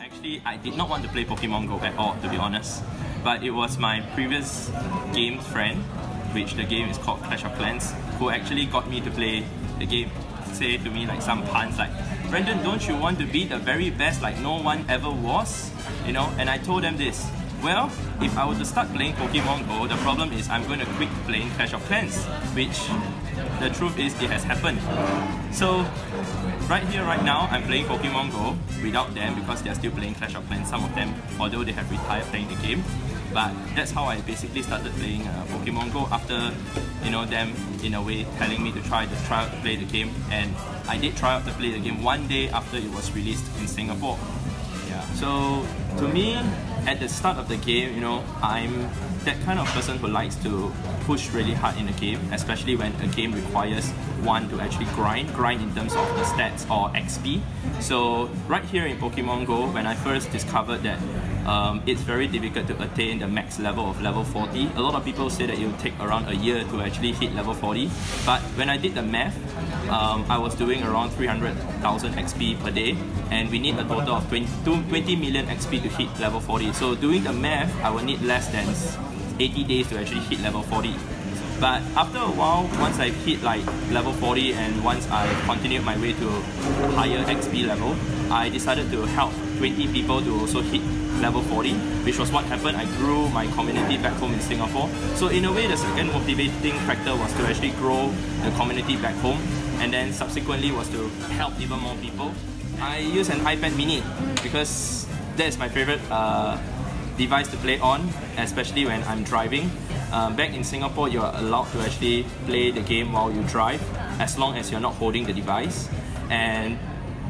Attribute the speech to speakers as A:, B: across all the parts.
A: Actually, I did not want to play Pokemon Go at all, to be honest. But it was my previous game friend, which the game is called Clash of Clans, who actually got me to play the game. Say to me like some puns like, "Brendan, don't you want to be the very best like no one ever was?" You know, and I told them this. Well, if I were to start playing Pokemon Go, the problem is I'm going to quit playing Clash of Clans, which the truth is it has happened. So right here, right now, I'm playing Pokemon Go without them because they're still playing Clash of Clans, some of them, although they have retired playing the game. But that's how I basically started playing Pokemon Go after, you know, them in a way telling me to try out to play the game, and I did try out to play the game one day after it was released in Singapore. Yeah. So to me, at the start of the game, you know, I'm that kind of person who likes to push really hard in a game, especially when a game requires one to actually grind in terms of the stats or XP. So right here in Pokemon Go, when I first discovered that it's very difficult to attain the max level of level 40. A lot of people say that it will take around a year to actually hit level 40, but when I did the math, I was doing around 300,000 XP per day, and we need a total of 20 million XP to hit level 40. So doing the math, I will need less than 80 days to actually hit level 40. But after a while, once I've hit like level 40 and once I continued my way to higher XP level, I decided to help 20 people to also hit level 40, which was what happened. I grew my community back home in Singapore. So in a way, the second motivating factor was to actually grow the community back home, and then subsequently was to help even more people. I use an iPad mini because that's my favorite device to play on, especially when I'm driving. Back in Singapore, you're allowed to actually play the game while you drive, as long as you're not holding the device. And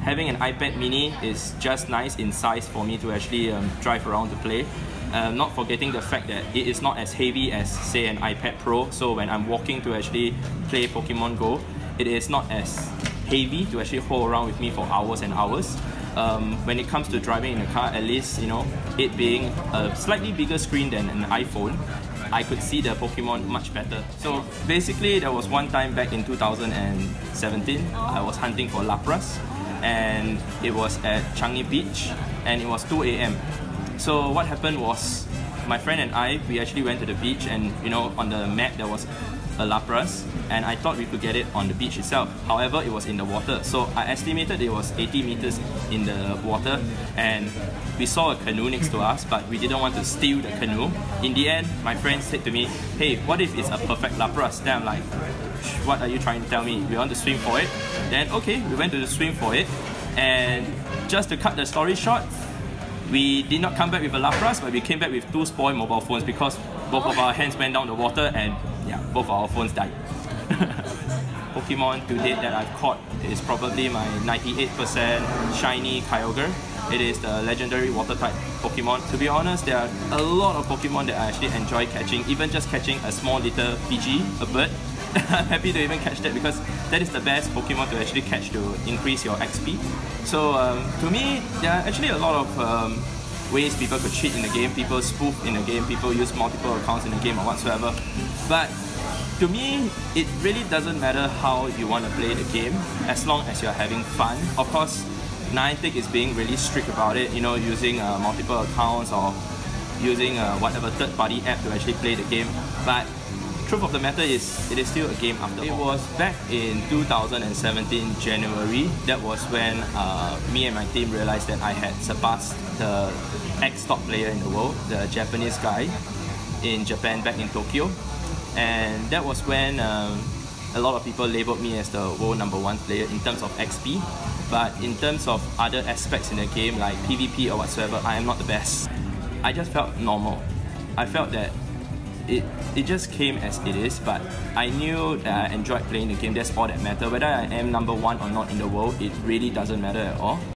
A: having an iPad mini is just nice in size for me to actually drive around to play. Not forgetting the fact that it is not as heavy as, say, an iPad Pro. So when I'm walking to actually play Pokemon Go, it is not as heavy to actually hold around with me for hours and hours. When it comes to driving in the car, at least, you know, it being a slightly bigger screen than an iPhone, I could see the Pokemon much better. So basically, there was one time back in 2017, I was hunting for Lapras, and it was at Changi Beach, and it was 2 AM. So what happened was, my friend and I, we actually went to the beach, and you know, on the map there was a Lapras, and I thought we could get it on the beach itself. However, it was in the water, so I estimated it was 80 meters in the water, and we saw a canoe next to us, but we didn't want to steal the canoe. In the end, my friend said to me, "Hey, what if it's a perfect Lapras?" Then I'm like, "What are you trying to tell me? We want to swim for it?" Then okay, we went to swim for it, and just to cut the story short, we did not come back with a Lapras, but we came back with 2 spoiled mobile phones because both of our hands went down the water, and yeah, both our phones died. Pokemon to date that I've caught is probably my 98% shiny Kyogre. It is the legendary water type Pokemon. To be honest, there are a lot of Pokemon that I actually enjoy catching, even just catching a small little Pidgey, a bird. I'm happy to even catch that because that is the best Pokemon to actually catch to increase your XP. So to me, there are actually a lot of ways people could cheat in the game, people spoof in the game, people use multiple accounts in the game or whatsoever. But to me, it really doesn't matter how you want to play the game, as long as you're having fun. Of course, Niantic is being really strict about it, you know, using multiple accounts or using whatever third-party app to actually play the game. But truth of the matter is, it is still a game after all. It was back in 2017 January. That was when me and my team realized that I had surpassed the ex-top player in the world, the Japanese guy in Japan back in Tokyo. And that was when a lot of people labeled me as the world #1 player in terms of XP. But in terms of other aspects in the game, like PvP or whatsoever, I am not the best. I just felt normal. I felt that it just came as it is, but I knew that I enjoyed playing the game. That's all that mattered. Whether I am #1 or not in the world, it really doesn't matter at all.